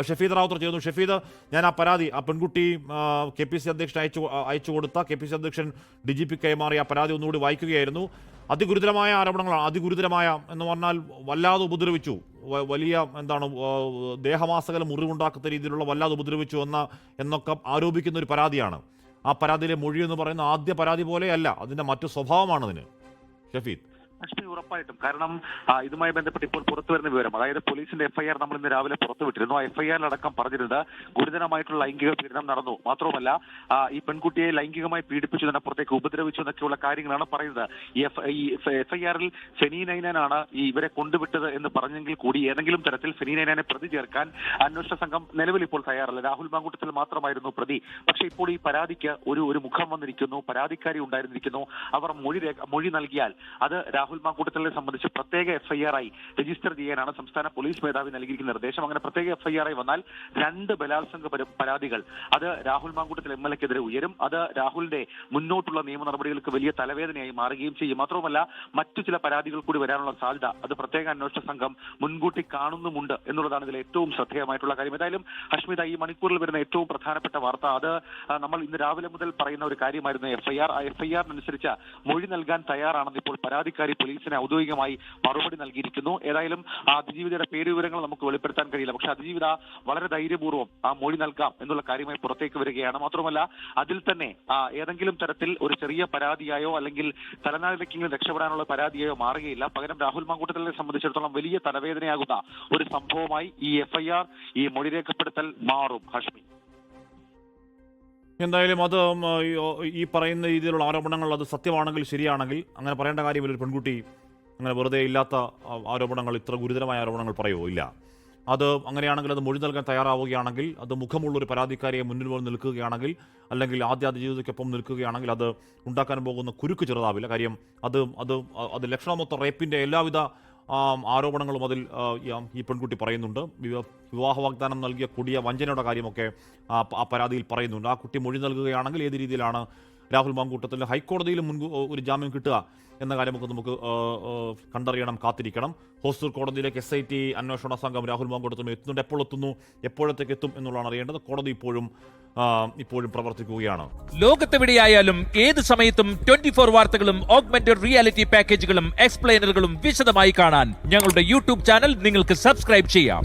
ഷഫീദ് റാവുത്തർ ചെയ്യുന്നു. ഷഫീദ്, ഞാൻ ആ പരാതി, ആ പെൺകുട്ടി KPCC അധ്യക്ഷൻ അയച്ചു കൊടുത്ത KPCC അധ്യക്ഷൻ DGP കൈമാറിയ ആ പരാതി ഒന്നുകൂടി വായിക്കുകയായിരുന്നു. അതിഗുരുതരമായ ആരോപണങ്ങളാണ്. അതിഗുരുതരമായ എന്ന് പറഞ്ഞാൽ വല്ലാതെ ഉപദ്രവിച്ചു, വലിയ എന്താണ് ദേഹമാസകലം മുറിവുണ്ടാക്കുന്ന രീതിയിലുള്ള വല്ലാതെ ഉപദ്രവിച്ചു എന്നൊക്കെ ആരോപിക്കുന്ന ഒരു പരാതിയാണ്. ആ പരാതിയിലെ മൊഴി എന്ന് പറയുന്ന ആദ്യ പരാതി പോലെയല്ല, അതിൻ്റെ മറ്റു സ്വഭാവമാണ് അതിന്. ഷഫീദ്, ഉറപ്പായിട്ടും. കാരണം ഇതുമായി ബന്ധപ്പെട്ട് ഇപ്പോൾ പുറത്തു വരുന്ന വിവരം, അതായത് പോലീസിന്റെ FIR നമ്മൾ ഇന്ന് രാവിലെ പുറത്തുവിട്ടിരുന്നു. ആ FIR-ലടക്കം പറഞ്ഞിരുന്നത് ഗുരുതരമായിട്ടുള്ള ലൈംഗിക പീഡനം നടന്നു. മാത്രവുമല്ല ഈ പെൺകുട്ടിയെ ലൈംഗികമായി പീഡിപ്പിച്ചു, പുറത്തേക്ക് ഉപദ്രവിച്ചു എന്നൊക്കെയുള്ള കാര്യങ്ങളാണ് പറയുന്നത്. ഈ FIR-ൽ ഫെനി നൈനാനാണ് ഇവരെ കൊണ്ടുവിട്ടത് എന്ന് പറഞ്ഞെങ്കിൽ കൂടി ഏതെങ്കിലും തരത്തിൽ ഫെനി നൈനാനെ പ്രതി ചേർക്കാൻ അന്വേഷണ സംഘം നിലവിൽ ഇപ്പോൾ തയ്യാറല്ല. രാഹുൽ മാങ്കൂട്ടത്തിൽ മാത്രമായിരുന്നു പ്രതി. പക്ഷേ ഇപ്പോൾ ഈ പരാതിക്ക് ഒരു മുഖം വന്നിരിക്കുന്നു, പരാതിക്കാരി ഉണ്ടായിരുന്നിരിക്കുന്നു. അവർ മൊഴി നൽകിയാൽ അത് രാഹുൽ മാങ്കൂട്ടത്തിനെ സംബന്ധിച്ച് പ്രത്യേക FIR ആയി രജിസ്റ്റർ ചെയ്യാനാണ് സംസ്ഥാന പോലീസ് മേധാവി നൽകിയിരിക്കുന്ന നിർദ്ദേശം. അങ്ങനെ പ്രത്യേക FIR ആയി വന്നാൽ 2 ബലാത്സംഗ പരാതികൾ അത് രാഹുൽ മാങ്കൂട്ടത്തിൽ MLA-ക്കെതിരെ ഉയരും. അത് രാഹുലിന്റെ മുന്നോട്ടുള്ള നിയമ നടപടികൾക്ക് വലിയ തലവേദനയായി മാറുകയും ചെയ്യും. മാത്രവുമല്ല മറ്റു ചില പരാതികൾ കൂടി വരാനുള്ള സാധ്യത അത് പ്രത്യേക അന്വേഷണ സംഘം മുൻകൂട്ടി കാണുന്നുമുണ്ട് എന്നുള്ളതാണ് ഇതിൽ ഏറ്റവും ശ്രദ്ധേയമായിട്ടുള്ള കാര്യം. ഏതായാലും ഹഷ്മിത, ഈ മണിക്കൂറിൽ വരുന്ന ഏറ്റവും പ്രധാനപ്പെട്ട വാർത്ത അത് നമ്മൾ ഇന്ന് രാവിലെ മുതൽ പറയുന്ന ഒരു കാര്യമായിരുന്നു FIR. ആ FIR-അനുസരിച്ച് മൊഴി നൽകാൻ തയ്യാറാണെന്ന് ഇപ്പോൾ പരാതിക്കാരി പോലീസിന് ഔദ്യോഗികമായി മറുപടി നൽകിയിരിക്കുന്നു. ഏതായാലും അതിജീവിതയുടെ പേരുവിവരങ്ങൾ നമുക്ക് വെളിപ്പെടുത്താൻ കഴിയില്ല. പക്ഷെ അതിജീവിത വളരെ ധൈര്യപൂർവ്വം ആ മൊഴി നൽകാം എന്നുള്ള കാര്യമായി പുറത്തേക്ക് വരികയാണ്. മാത്രമല്ല അതിൽ തന്നെ ഏതെങ്കിലും തരത്തിൽ ഒരു ചെറിയ പരാതിയായോ അല്ലെങ്കിൽ തലനാരിഴക്കെങ്കിലും രക്ഷപ്പെടാനുള്ള പരാതിയായോ മാറുകയില്ല. പകരം രാഹുൽ മാങ്കൂട്ടത്തിനെ സംബന്ധിച്ചിടത്തോളം വലിയ തലവേദനയാകുന്ന ഒരു സംഭവമായി ഈ FIR, ഈ മൊഴി രേഖപ്പെടുത്തൽ മാറും. ഹഷ്മി, എന്തായാലും അത് ഈ പറയുന്ന രീതിയിലുള്ള ആരോപണങ്ങൾ അത് സത്യമാണെങ്കിൽ ശരിയാണെങ്കിൽ അങ്ങനെ പറയേണ്ട കാര്യമില്ല. ഒരു പെൺകുട്ടി അങ്ങനെ വെറുതെ ഇല്ലാത്ത ആരോപണങ്ങൾ, ഇത്ര ഗുരുതരമായ ആരോപണങ്ങൾ പറയുമോ? ഇല്ല. അത് അങ്ങനെയാണെങ്കിൽ അത് മൊഴി നൽകാൻ തയ്യാറാവുകയാണെങ്കിൽ, അത് മുഖമുള്ളൊരു പരാതിക്കാരിയെ മുന്നിൽ വന്ന് നിൽക്കുകയാണെങ്കിൽ, അല്ലെങ്കിൽ ആദ്യ അതിജീവിതയ്ക്കൊപ്പം നിൽക്കുകയാണെങ്കിൽ അത് ഉണ്ടാക്കാൻ പോകുന്ന കുരുക്ക് ചെറുതാവില്ല. കാര്യം അത് ലക്ഷണമൊത്ത റേപ്പിൻ്റെ എല്ലാവിധ ആരോപണങ്ങളും അതിൽ ഈ പെൺകുട്ടി പറയുന്നുണ്ട്. വിവാഹ വാഗ്ദാനം നൽകിയ കൊടിയ വഞ്ചനയുടെ കാര്യമൊക്കെ ആ പരാതിയിൽ പറയുന്നുണ്ട്. ആ കുട്ടി മൊഴി നൽകുകയാണെങ്കിൽ ഏത് രീതിയിലാണ് രാഹുൽ മാങ്കൂട്ടത്തിൽ ഹൈക്കോടതിയിൽ ഒരു ജാമ്യം കിട്ടുക എന്ന കാര്യമൊക്കെ നമുക്ക് കണ്ടറിയണം, കാത്തിരിക്കണം. ഹോസൂർ കോടതിയിലേക്ക് SIT അന്വേഷണ സംഘം രാഹുൽ മാങ്കൂട്ടത്തിൽ എത്തുന്നുണ്ട്. എപ്പോൾ എത്തുന്നു, എപ്പോഴത്തേക്ക് എത്തും എന്നുള്ളതാണ് അറിയേണ്ടത്. കോടതി ഇപ്പോഴും പ്രവർത്തിക്കുകയാണ്. ലോകത്തെവിടെയായാലും ഏത് സമയത്തും 24 വാർത്തകളും ഓഗ്മെന്റഡ് റിയാലിറ്റി പാക്കേജുകളും എക്സ്പ്ലെയിനറുകളും വിശദമായി കാണാൻ ഞങ്ങളുടെ YouTube ചാനൽ നിങ്ങൾക്ക് സബ്സ്ക്രൈബ് ചെയ്യാം.